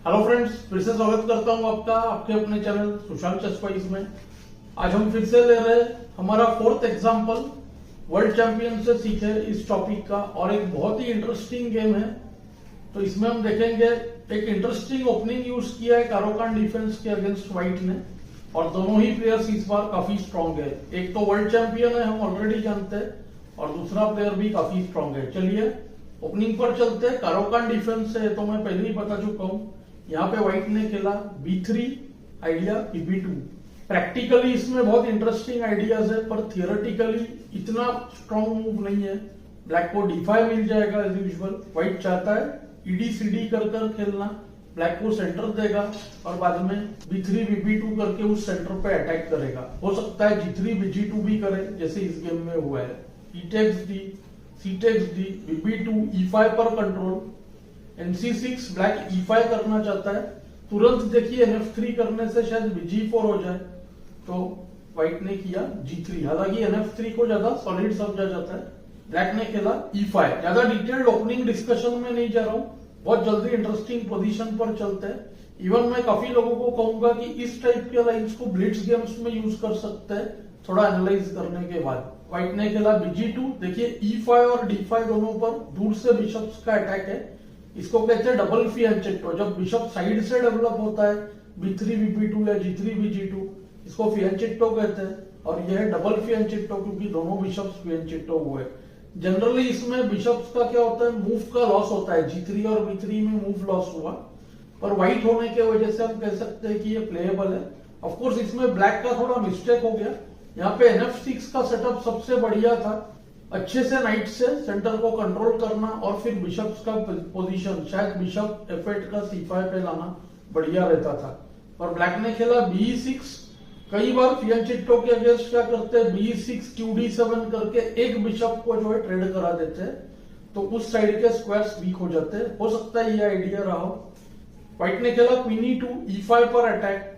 Hello friends, फिर से स्वागत करता हूं आपका आपके अपने चैनल सुशांत चस्पाइस में। आज हम फिर से ले रहे हैं हमारा फोर्थ एग्जांपल वर्ल्ड चैंपियन से सीखे इस टॉपिक का, और एक बहुत ही इंटरेस्टिंग गेम है। तो इसमें हम देखेंगे एक इंटरेस्टिंग ओपनिंग यूज किया है कारोकान डिफेंस के अगेंस्ट व्हाइट ने, और दोनों ही प्लेयर्स इस बार काफी स्ट्रांग है। एक तो वर्ल्ड चैंपियन है, हम ऑलरेडी जानते हैं, और दूसरा प्लेयर भी काफी स्ट्रांग है। चलिए ओपनिंग पर चलते हैं। कारोकान डिफेंस है तो मैं पहले ही बता चुका हूं। यहाँ पे व्हाइट ने खेला B3 आइडिया B2। प्रैक्टिकली इसमें बहुत इंटरेस्टिंग आइडियाज है, पर थियोरेटिकली इतना स्ट्रांग मूव नहीं है। ब्लैक को D5 मिल जाएगा एज यूजुअल। व्हाइट चाहता है ED-CD कर खेलना, ब्लैक को सेंटर देगा और बाद में B3 B2 करके उस सेंटर पे अटैक करेगा। हो सकता है G3 BG2 भी करे, जैसे इस गेम में हुआ है। E takes D, C takes D, BB2 E5 पर कंट्रोल, NC6 ब्लैक E5 करना चाहता है। तुरंत देखिए NF3 करने से शायद BG4 हो जाए, तो व्हाइट ने किया G3। हालांकि NF3 को ज्यादा सॉलिड समझा जाता है। ब्लैक ने खेला E5। ज्यादा डिटेल्ड ओपनिंग डिस्कशन में नहीं जा रहा हूं, बहुत जल्दी इंटरेस्टिंग पोजीशन पर चलते हैं। इवन मैं काफी लोगों को कहूंगा कि इस टाइप के लाइन्स को ब्लिट्ज गेम्स में यूज कर सकते हैं, थोड़ा एनालाइज करने के बाद। व्हाइट ने खेला BG2। देखिए E5 और D5 दोनों पर दूर से बिशप्स का अटैक है। इसको कहते हैं डबल फियांचेट्टो। जब बिशप साइड से डेवलप होता है B3 BB2 या G3 BG2, इसको फियांचेट्टो कहते हैं। और यह है डबल फियांचेट्टो क्योंकि दोनों बिशप्स फियांचेट्टो हुए। जनरली इसमें बिशप्स का क्या होता है, मूव का लॉस होता है। G3 और B3 में मूव लॉस हुआ, पर व्हाइट होने की वजह से हम कह सकते हैं कि ये प्लेएबल है। ऑफकोर्स इसमें ब्लैक का थोड़ा मिस्टेक हो गया। यहाँ पे NF6 का सेटअप सबसे बढ़िया था। अच्छे से नाइट से सेंटर को कंट्रोल करना और फिर बिशप्स का पोजीशन, शायद बिशप F8 का C5 पे लाना बढ़िया रहता था। पर ब्लैक ने खेला BE6। कई बार फियांचेट्टो के अगेंस्ट क्या करते हैं, BE6 QD7 करके एक बिशप को जो है ट्रेड करा देते हैं, तो उस साइड के स्क्वायर्स वीक हो जाते हैं। हो सकता है ये आइडिया रहा हो। व्हाइट ने खेला Queen E2 E5 पर अटैक,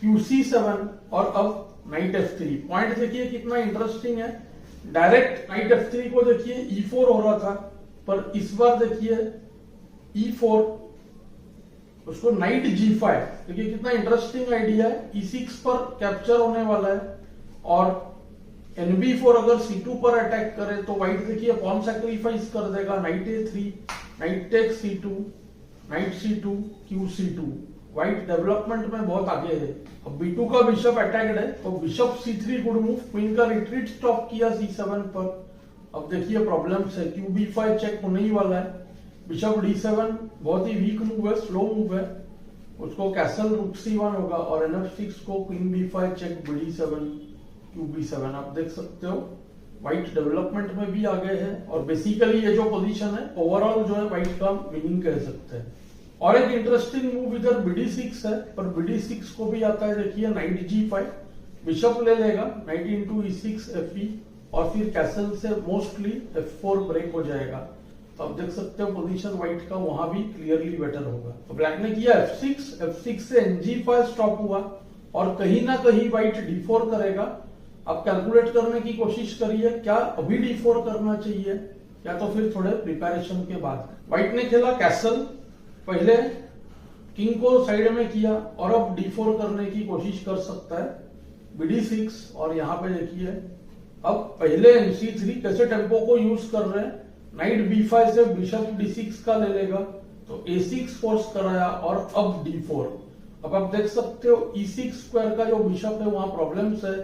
QC7 और अब नाइट F3। पॉइंट देखिए कितना इंटरेस्टिंग है। डायरेक्ट नाइट F3 को देखिए E4 हो रहा था, पर इस बार देखिए E4, उसको नाइट G5। देखिए कितना इंटरेस्टिंग आइडिया है। E6 पर कैप्चर होने वाला है, और NB4 अगर C2 पर अटैक करे तो व्हाइट देखिए पॉन सैक्रिफाइस कर देगा। Knight A3, knight take C2, knight C2, QC2। White development में बहुत आगे है। अब B2 का बिशप अटैक्ड है, तो bishop C3 good move. Queen का रिट्रीट स्टॉप किया C7 पर। अब देखिए प्रॉब्लम्स है। QB5 चेक होने ही वाला है। बिशप D7 बहुत ही वीक मूव है, स्लो मूव है। उसको कैसल रूक C1 होगा, और NF6 को queen B5 check BD7 QB7। आप देख सकते हो व्हाइट डेवलपमेंट में भी आगे है, और बेसिकली ये जो पोजीशन है ओवरऑल जो है व्हाइट का विनिंग कह सकते हैं। और एक इंटरेस्टिंग मूव इधर BD6 है, पर BD6 को भी आता है। देखिए नाइट G5, बिशप ले लेगा, नाइट इंटू E6 FE, और फिर कैसल से मोस्टली F4 ब्रेक हो जाएगा। तो आप देख सकते हो पोजीशन व्हाइट का वहां भी क्लियरली बेटर होगा। तो ब्लैक ने किया F6 से NG5 स्टॉप हुआ, और कहीं ना कहीं व्हाइट D4 करेगा। आप कैलकुलेट करने की कोशिश करिए, क्या अभी D4 करना चाहिए या तो फिर थोड़े प्रिपरेशन के बाद। व्हाइट ने खेला कैसल। पहले किंग को साइड में किया, और अब D4 करने की कोशिश कर सकता है BD6। और यहां पे देखिए अब पहले NC3 कैसे टेम्पो को यूज कर रहे हैं। नाइट B5 से बिशप D6 का ले लेगा, तो A6 फोर्स कराया, और अब D4। अब आप देख सकते हो E6 स्क्वायर का जो बिशप है वहां प्रॉब्लम्स है।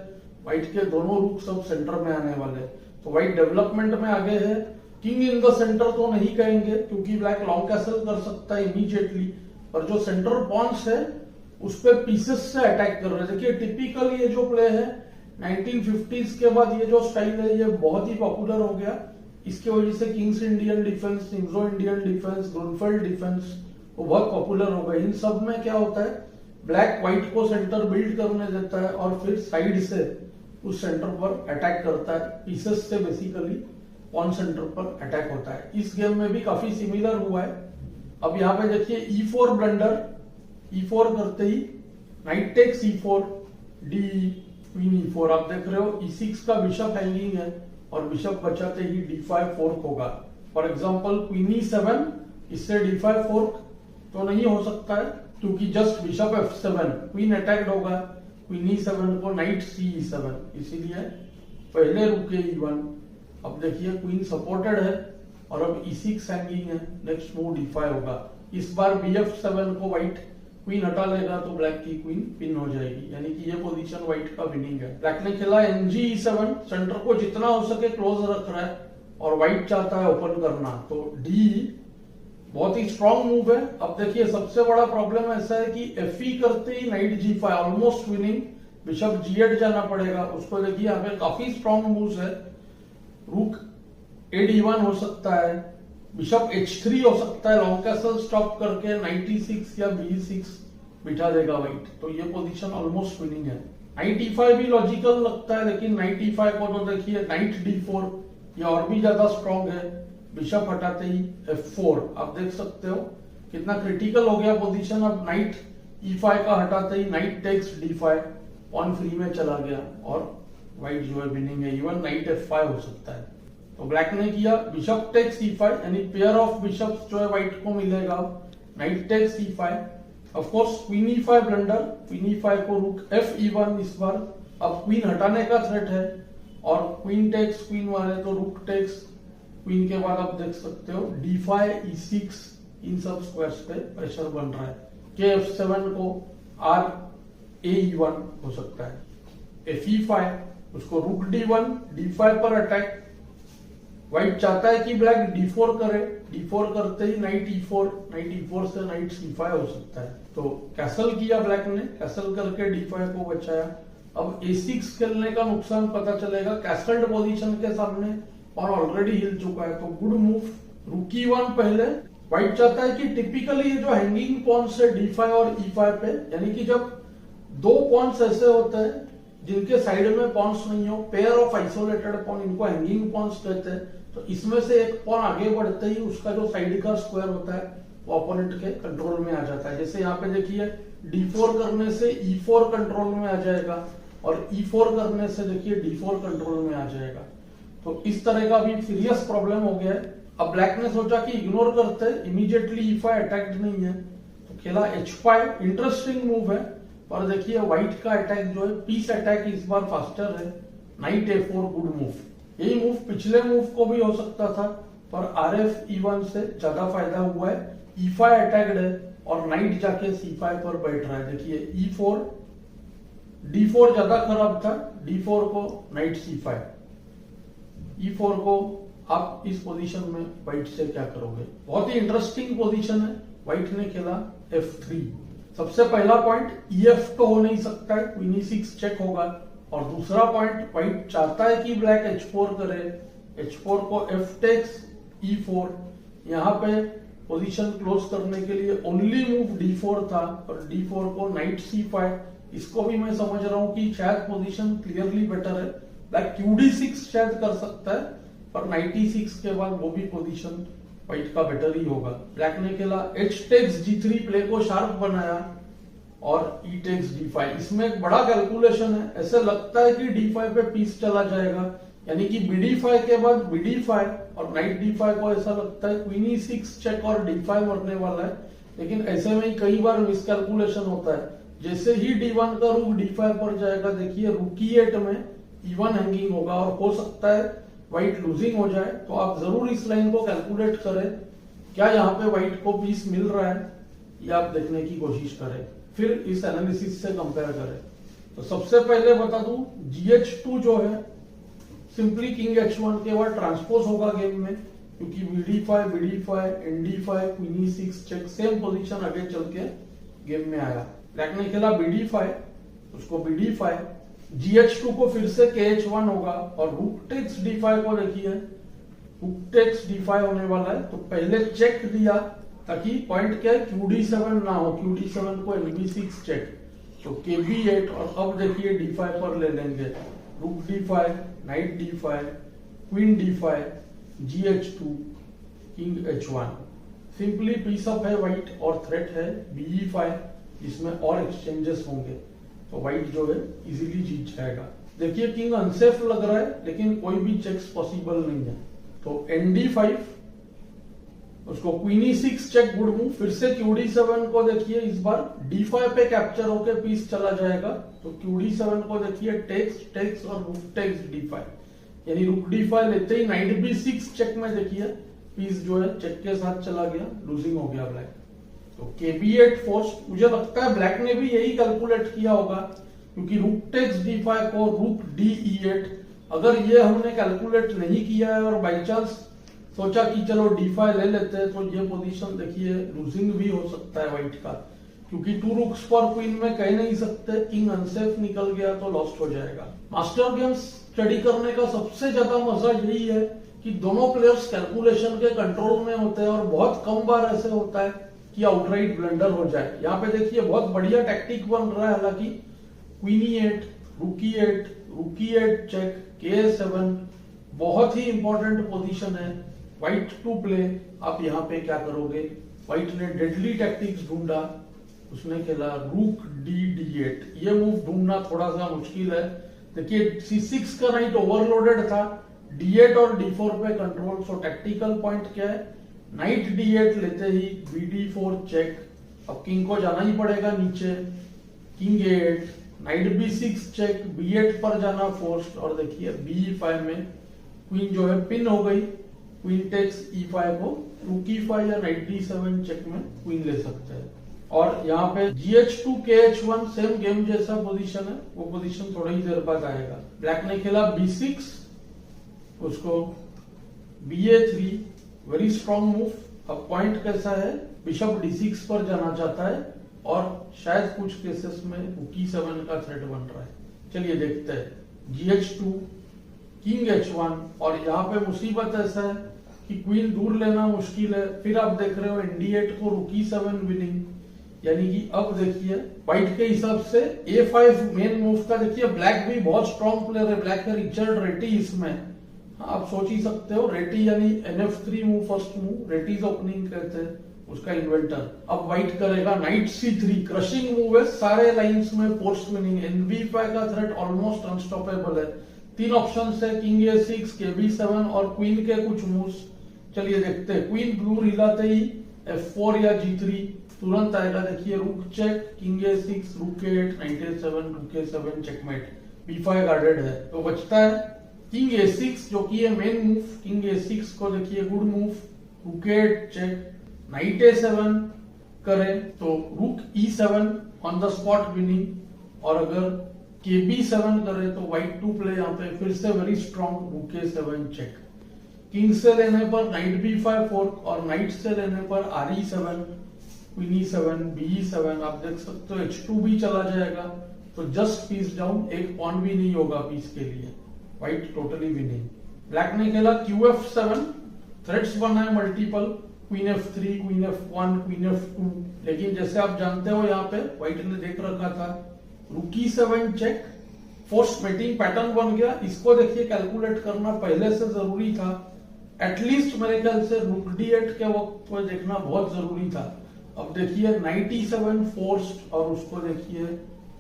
व्हाइट के दोनों रूक सब सेंटर में आने वाले, तो व्हाइट डेवलपमेंट में आगे है। किंग इन द सेंटर तो नहीं कहेंगे, क्योंकि ब्लैक लॉन्ग कैसल कर सकता है इमीडिएटली, पर जो सेंटर पॉन्स है उस पे पीसेस से अटैक कर रहे हैं। देखिए टिपिकल ये जो प्ले है 1950s के बाद, ये जो स्टाइल है ये बहुत ही पॉपुलर हो गया। इसकी वजह से किंग्स इंडियन डिफेंस, निग्रो इंडियन डिफेंस, ग्रोनफेल्ड डिफेंस वो बहुत पॉपुलर हो गए। इन सब में क्या होता है, ब्लैक व्हाइट को सेंटर बिल्ड करने देता है, और फिर साइड से उस सेंटर पर अटैक करता है। पीसेस से बेसिकली ऑन सेंटर पर अटैक होता है। इस गेम में भी काफी सिमिलर हुआ है। अब यहाँ पे देखिए E4 ब्लंडर। E4 करते ही knight take C4, D, queen E4। आप देख रहे हो E6 का बिशप हैंगिंग है, और बिशप बचाते ही D5 फोर्क होगा। फॉर एग्जाम्पल क्वीन E7, इससे D5 फोर्क, तो नहीं हो सकता है, क्योंकि just bishop F7, queen attacked होगा, क्वीन E7 को नाइट CE7, इसीलिए पहले रुके E1। अब देखिए क्वीन सपोर्टेड है और अब E6 हैंगिंग है, नेक्स्ट मूव D5 होगा। इस बार BF7 को व्हाइट क्वीन हटा लेगा तो ब्लैक की क्वीन पिन हो जाएगी, यानी कि ये पोजीशन व्हाइट का विनिंग है। ब्लैक ने खेला NG E7, सेंटर को जितना हो सके क्लोज रख रहा है और व्हाइट चाहता है ओपन करना, तो D बहुत ही स्ट्रॉन्ग मूव है। अब देखिए सबसे बड़ा प्रॉब्लम ऐसा है कि FE करते ही knight G5 almost winning, bishop G8 जाना पड़ेगा उसको। देखिए यहाँ पे काफी स्ट्रॉन्ग मूव्स है, रूक AD1 हो सकता है, बिशप H3 हो सकता है, लॉन्ग कैसल स्टॉप करके नाइट E6 या B6 बिठा देगा व्हाइट, तो ये पोजीशन ऑलमोस्ट विनिंग है। नाइट E5 भी लॉजिकल लगता है, लेकिन नाइट E5 को तो देखिए नाइट D4 ये और भी ज्यादा स्ट्रॉन्ग है, बिशप हटाते ही F4। आप देख सकते हो कितना क्रिटिकल हो गया पोजीशन। अब नाइट E5 का हटाते ही knight takes D5, pawn free में चला गया और व्हाइट जो है विनिंग है। इवन नाइट F5 हो सकता है। तो ब्लैक ने किया बिशप टेक्स E5, यानी पेयर ऑफ बिशप्स जो है व्हाइट को मिलेगा। Knight takes E5, of course queen E5 blunder, queen E5 को रुक F1 इस बार। अब क्वीन हटाने का थ्रेट है और क्वीन टेक्स क्वीन मारे तो रुक टेक्स क्वीन के बाद आप देख सकते हो D5 E6, इन सब स्क्वायर्स पे प्रेशर बन रहा है। के F7 को R A1 हो सकता है। Fe5 उसको रुक D1, D5 पर अटैक। व्हाइट चाहता है कि ब्लैक D4 करे, D4 करते ही नाइट E4, नाइट E4 से नाइट C5 हो सकता है। तो कैसल किया ब्लैक ने, कैसल करके D5 को बचाया। अब A6 खेलने का नुकसान पता चलेगा, कैसल्ड पोजीशन के सामने और ऑलरेडी हिल चुका है, तो गुड मूव। रुक E1 पहले। व्हाइट चाहता है कि टिपिकली ये जो हैंगिंग पॉन्स है D5 और E5 पे, यानी कि जब दो पॉन्स ऐसे होते हैं जिनके साइड में पॉन्स नहीं हो, पेयर ऑफ आइसोलेटेड पॉन, इनको हैंगिंग पॉन्स कहते हैं। तो इसमें से एक पॉन आगे बढ़ते ही उसका जो साइड का स्क्वायर होता है वो ओपोनेंट के कंट्रोल में आ जाता है। जैसे यहाँ पे देखिए D4 करने से E4 कंट्रोल में आ जाएगा और E4 करने से देखिए D4 कंट्रोल में आ जाएगा। तो इस तरह का भी सीरियस प्रॉब्लम हो गया है। अब ब्लैक ने सोचा कि इग्नोर करते, इमीडिएटली E5 अटैक्ड नहीं है, तो खेला H5। इंटरेस्टिंग मूव है, पर देखिए व्हाइट का अटैक जो है पीस अटैक इस बार फास्टर है। Night A4 good move. यही मूव पिछले मूव को भी हो सकता था, पर RF E1 से ज्यादा फायदा हुआ है। E5 अटैक्ड है और नाइट जाके C5 पर बैठ रहा है। देखिए E4, D4 ज्यादा खराब था, D4 को नाइट C5, E4 को आप इस पोजीशन में व्हाइट से क्या करोगे। बहुत ही इंटरेस्टिंग पोजीशन है। व्हाइट ने खेला F3। सबसे पहला पॉइंट EF तो हो नहीं सकता है, क्वीन E6 चेक होगा। और दूसरा पॉइंट व्हाइट चाहता है कि ब्लैक H4 करे, H4 को F टेक्स E4। यहाँ पे पोजीशन क्लोज करने के लिए ओनली मूव D4 था और D4 को नाइट C5। इसको भी मैं समझ रहा हूं कि शायद पोजीशन क्लियरली बेटर है, ब्लैक QD6 शायद कर सकता है, पर नाइट E6 के बाद वो भी पोजीशन व्हाइट का बेटर ही होगा। ब्लैक ने खेला H टेक्स G3, प्ले को शार्प बनाया और E टेक्स D5। इसमें एक बड़ा कैलकुलेशन है। ऐसे लगता है कि D5 पे पीस चला जाएगा, यानी कि BD5 के बाद BD5 और नाइट D5 को ऐसा लगता है क्वीन E6 चेक और D5 मरने वाला है। लेकिन ऐसे में ही कई बार मिसकैलकुलेशन होता है। जैसे ही D1 का रूक D5 पर जाएगा, देखिए रूक E8 में E1 हैंगिंग होगा और हो सकता है व्हाइट लूजिंग हो जाए। तो आप जरूर इस लाइन को कैलकुलेट करें, क्या यहाँ पे व्हाइट को पीस मिल रहा है, ये आप देखने की कोशिश करें, फिर इस एनालिसिस से कंपेयर करें। तो सबसे पहले बता दूं, GH2 जो है सिंपली किंग H1 के बाद ट्रांसपोज होगा गेम में, क्योंकि BD5, BD5, ND5, queen E6 check, same position आगे चल के गेम में आया। ब्लैक ने खेला BD5, उसको BD5, GH2 को फिर से KH1 होगा और रूक टेक्स D5 को देखिए, रूक टेक्स D5 होने वाला है। तो पहले चेक दिया ताकि पॉइंट क्या है, QD7 ना हो, QD7 को NB6 चेक, तो KB8। और अब देखिए D5 पर ले लेंगे, rook D5, knight D5, queen D5, GH2, king H1। Simply piece up है व्हाइट और थ्रेट है BE5, जिसमें और एक्सचेंजेस होंगे, तो व्हाइट जो है इजीली जीत जाएगा। देखिए किंग अनसेफ लग रहा है, लेकिन कोई भी चेक्स पॉसिबल नहीं है। तो ND5, उसको queen E6 check, good move. फिर से QD7 को देखिए, इस बार D5 पे कैप्चर होके पीस चला जाएगा। तो QD7 को देखिए, टेक्स और रुक टेक्स D5, यानी रुक D5 लेते ही नाइट B6 चेक में देखिए पीस जो है चेक के साथ चला गया, लूजिंग हो गया ब्लैक। तो KB8 फोर्स, मुझे लगता है ब्लैक ने भी यही कैलकुलेट किया होगा, क्योंकि रुक टेक्स D5 को रुक DE8, अगर ये हमने कैलकुलेट नहीं किया है और बाई चांस सोचा कि चलो D5 ले लेते हैं, तो ये पोजीशन देखिए लूजिंग भी हो सकता है व्हाइट का, क्योंकि 2 रुक्स पर क्वीन में कह नहीं सकते, किंग अनसेफ निकल गया तो लॉस्ट हो जाएगा। मास्टर गेम्स स्टडी करने का सबसे ज्यादा मजा यही है कि दोनों प्लेयर्स कैलकुलेशन के कंट्रोल में होते हैं, और बहुत कम बार ऐसे होता है कि आउटराइट ब्लंडर हो जाए। यहाँ पे देखिए बहुत बढ़िया टैक्टिक बन रहा है, हालांकि क्वीन E8, रुक E8 चेक, K7 बहुत ही इंपॉर्टेंट पोजीशन है व्हाइट टू प्ले। आप यहाँ पे क्या करोगे, व्हाइट ने डेडली टैक्टिक्स ढूंढा, उसने खेला रुक D8। ये मूव ढूंढना थोड़ा सा मुश्किल है। देखिए C6 का नाइट ओवरलोडेड था, D8 और D4 पे कंट्रोल। सो टैक्टिकल पॉइंट क्या है, नाइट D8 लेते ही BD4 चेक, अब किंग को जाना ही पड़ेगा नीचे, king A8, night B6 check, B8 पर जाना फोर्स्ड, और देखिए B5 में क्वीन जो है पिन हो गई, क्वीन टेक्स E5 को रुक E5 या नाइट D7 चेक में क्वीन ले सकते हैं। और यहाँ पे GH2 KH1 सेम गेम जैसा पोजीशन है, वो पोजीशन थोड़ी ही देर बाद आएगा। ब्लैक ने खेला B6, उसको BA3, वेरी स्ट्रॉन्ग मूव। अब पॉइंट कैसा है, बिशप D6 पर जाना चाहता है, और शायद कुछ केसेस में रुक E7 का थ्रेट बन रहा है। चलिए देखते हैं। GH2, किंग H1, और यहाँ पे मुसीबत ऐसा है कि क्वीन दूर लेना मुश्किल है। फिर आप देख रहे हो ND8 को रुक E7 विनिंग, यानी कि अब देखिए व्हाइट के हिसाब से A5 मेन मूव का। देखिए ब्लैक भी बहुत स्ट्रॉन्ग प्लेयर है, ब्लैक का रिचर्ड रेटी इसमें। आप सोच ही सकते हो, रेटी यानी NF3 move, first move, Reti's opening कहते हैं, उसका इन्वेंटर। अब व्हाइट करेगा नाइट C3, क्रशिंग मूव है, सारे लाइंस में पोस्ट विनिंग। NB5 का थ्रेट ऑलमोस्ट अनस्टॉपेबल है। 3 ऑप्शन है, किंग A6, KB7 और क्वीन के कुछ मूव्स। चलिए देखते हैं। क्वीन ब्लू हिलाते ही F4 या G3 तुरंत आएगा। देखिए रुक चेक, किंग A6, रुक A8, नाइट A7, रुक A7 चेकमेट। B5 गार्डेड है, तो बचता है किंग A6 जो कि है मेन मूव। किंग A6 को देखिए गुड मूव, रुक A8 चेक, नाइट A7 करें तो रुक E7 on the spot winning, और अगर KB7 करे तो व्हाइट टू प्ले। यहाँ पे फिर से वेरी स्ट्रॉन्ग रुक A7 चेक। किंग से लेने पर नाइट B5 फोर्क, और नाइट से लेने पर RE7, क्वीन E7, BE7। आप देख सकते हो H2 भी चला जाएगा, तो जस्ट पीस डाउन, एक पॉन भी नहीं होगा पीस के लिए, व्हाइट टोटली विनिंग। ब्लैक ने खेला QF7, थ्रेट्स बनाए multiple, queen F3, queen F1, queen F2। लेकिन जैसे आप जानते हो यहाँ पे व्हाइट ने देख रखा था रुक E7 check, force mating pattern बन गया। इसको देखिए कैलकुलेट करना पहले से जरूरी था, एटलीस्ट मेरे ख्याल से रुक D8 के वक्त पर देखना बहुत जरूरी था। अब देखिए नाइट E7 फोर्स्ड, और उसको देखिए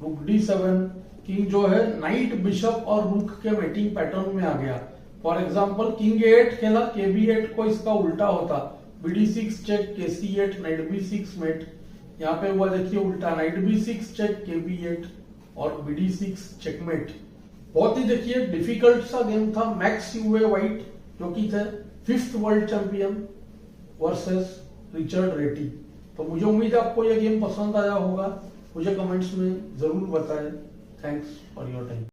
रुक D7, किंग जो है नाइट बिशप और रुक के मेटिंग पैटर्न में आ गया। फॉर एग्जांपल किंग A8 खेला, KB8 को इसका उल्टा होता, BD6 check, KC8, night B6 met. यहाँ पे हुआ देखिए उल्टा, नाइट B6 चेक, KB8 और BD6 चेकमेट। बहुत ही देखिए डिफिकल्ट सा गेम था। मैक्स यूवे व्हाइट जो कि थे 5th world champion versus Richard रेटी। तो मुझे उम्मीद है आपको यह गेम पसंद आया होगा, मुझे कमेंट्स में जरूर बताएं। Thanks for your time.